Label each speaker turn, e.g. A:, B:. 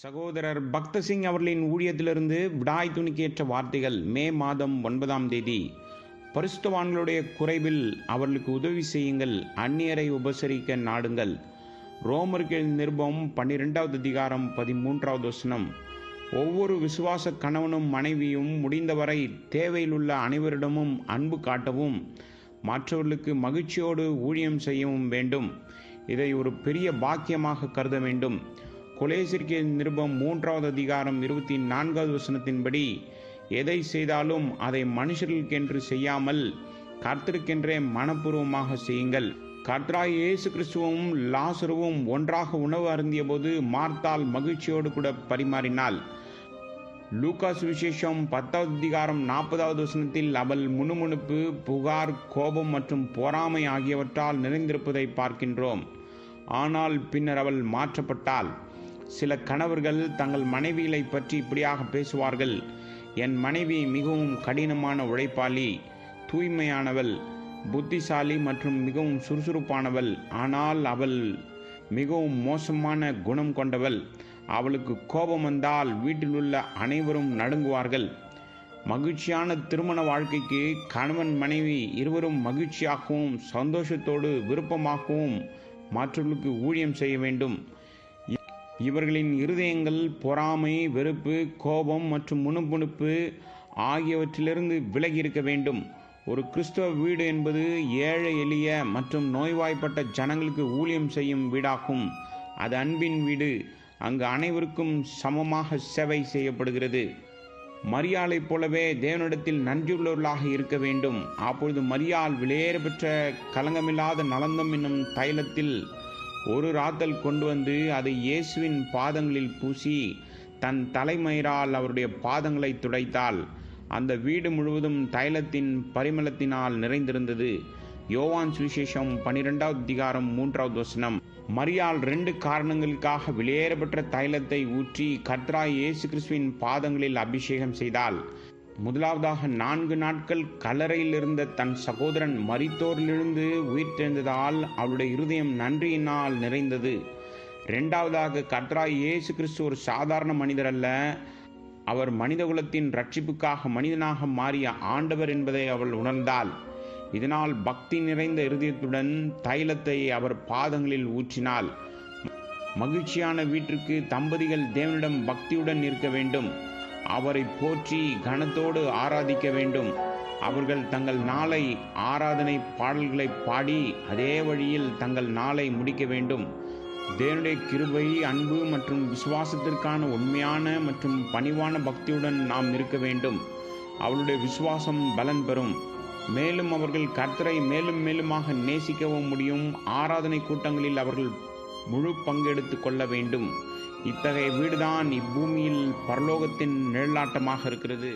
A: சகோதரர் பக்தசிங் அவர்களின் ஊழியத்திலிருந்து விடாய் துணிக்கேற்ற வார்த்தைகள். மே மாதம் 9ஆம் தேதி. பரிசுத்தவான்களுடைய குறைவில் அவர்களுக்கு உதவி செய்யுங்கள், அந்நியரை உபசரிக்க நாடுங்கள். ரோமருக்கு நிருபம் 12வது அதிகாரம் 13வது வசனம். ஒவ்வொரு விசுவாச கணவனும் மனைவியும் முடிந்தவரை தேவையிலுள்ள அனைவரிடமும் அன்பு காட்டவும் மற்றவர்களுக்கு மகிழ்ச்சியோடு ஊழியம் செய்யவும் வேண்டும். இதை ஒரு பெரிய பாக்கியமாக கருத வேண்டும். கொலேசியருக்கு நிருபம் 3வது அதிகாரம் 24வது வசனத்தின்படி எதை செய்தாலும் அதை மனுஷர்களுக்கென்று செய்யாமல் கர்த்தருக்கென்றே மனப்பூர்வமாக செய்யுங்கள். கர்த்தராய் இயேசு கிறிஸ்துவும் லாசருவும் ஒன்றாக உணவு அருந்திய போது மார்த்தாள் மகிழ்ச்சியோடு கூட பரிமாறினாள். லூக்கா சுவிசேஷம் 10வது அதிகாரம் 40வது வசனத்தில் அவள் முணுமுணுப்பு, புகார், கோபம் மற்றும் பொறாமை ஆகியவற்றால் நிறைந்திருப்பதை பார்க்கின்றோம். ஆனால் பின்னர் அவள் மாற்றப்பட்டாள். சில கணவர்கள் தங்கள் மனைவிகளை பற்றி இப்படியாக பேசுவார்கள்: என் மனைவி மிகவும் கடினமான உழைப்பாளி, தூய்மையானவள், புத்திசாலி மற்றும் மிகவும் சுறுசுறுப்பானவள். ஆனால் அவள் மிகவும் மோசமான குணம் கொண்டவள். அவளுக்கு கோபம் வந்தால் வீட்டில் உள்ள அனைவரும் நடுங்குவார்கள். மகிழ்ச்சியான திருமண வாழ்க்கைக்கு கணவன் மனைவி இருவரும் மகிழ்ச்சியாகவும் சந்தோஷத்தோடு விருப்பமாகவும் மற்றவர்களுக்கு ஊழியம் செய்ய வேண்டும். இவர்களின் இருதயங்கள் பொறாமை, வெறுப்பு, கோபம் மற்றும் முணுமுணுப்பு ஆகியவற்றிலிருந்து விலகி இருக்க வேண்டும். ஒரு கிறிஸ்தவ வீடு என்பது ஏழை, எளிய மற்றும் நோய்வாய்ப்பட்ட ஜனங்களுக்கு ஊழியம் செய்யும் வீடாகும். அது அன்பின் வீடு. அங்கு அனைவருக்கும் சமமாக சேவை செய்யப்படுகிறது. மரியாளைப் போலவே தேவனிடத்தில் நன்றியுள்ளவர்களாக இருக்க வேண்டும். அப்பொழுது மரியாள் விலையேற பெற்ற கலங்கமில்லாத நலந்தம் என்னும் தைலத்தில் ஒரு ராத்தல் கொண்டு வந்து அதை இயேசுவின் பாதங்களில் பூசி தன் தலைமயிரால் அவருடைய பாதங்களை துடைத்தாள். அந்த வீடு முழுவதும் தைலத்தின் பரிமளத்தினால் நிறைந்திருந்தது. யோவான் சுவிசேஷம் 12வது அதிகாரம் 3வது வசனம். மரியாள் 2 காரணங்களுக்காக விலையேறப்பெற்ற தைலத்தை ஊற்றி கர்த்தராய் இயேசு கிறிஸ்துவின் பாதங்களில் அபிஷேகம் செய்தாள். முதலாவதாக 4 நாட்கள் கல்லறையில் இருந்த தன் சகோதரன் மரித்தோரிலிருந்து உயிர்த்தெழுந்ததால் அவளுடைய இருதயம் நன்றியினால் நிறைந்தது. 2வதாக கர்த்தராய் இயேசு கிறிஸ்து ஒரு சாதாரண மனிதர் அல்ல, அவர் மனிதகுலத்தின் ரட்சிப்புக்காக மனிதனாக மாறிய ஆண்டவர் என்பதை அவள் உணர்ந்தாள். இதனால் பக்தி நிறைந்த இருதயத்துடன் தைலத்தை அவர் பாதங்களில் ஊற்றினாள். மகிழ்ச்சியான வீட்டிற்கு தம்பதிகள் தேவனிடம் பக்தியுடன் இருக்க வேண்டும். அவரை போற்றி கனத்தோடு ஆராதிக்க வேண்டும். அவர்கள் தங்கள் நாளை ஆராதனை பாடல்களை பாடி அதே வழியில் தங்கள் நாளை முடிக்க வேண்டும். தேவனுடைய கிருபை, அன்பு மற்றும் விசுவாசத்திற்கான உண்மையான மற்றும் பணிவான பக்தியுடன் நாம் இருக்க வேண்டும். அவளுடைய விசுவாசம் பலன் பெறும். மேலும் அவர்கள் கர்த்தரை மேலும் மேலுமாக நேசிக்கவும் முடியும். ஆராதனை கூட்டங்களில் அவர்கள் முழு பங்கெடுத்து கொள்ள வேண்டும். இத்தகைய வீடுதான் இப்பூமியில் பரலோகத்தின் நிழலாட்டமாக இருக்கிறது.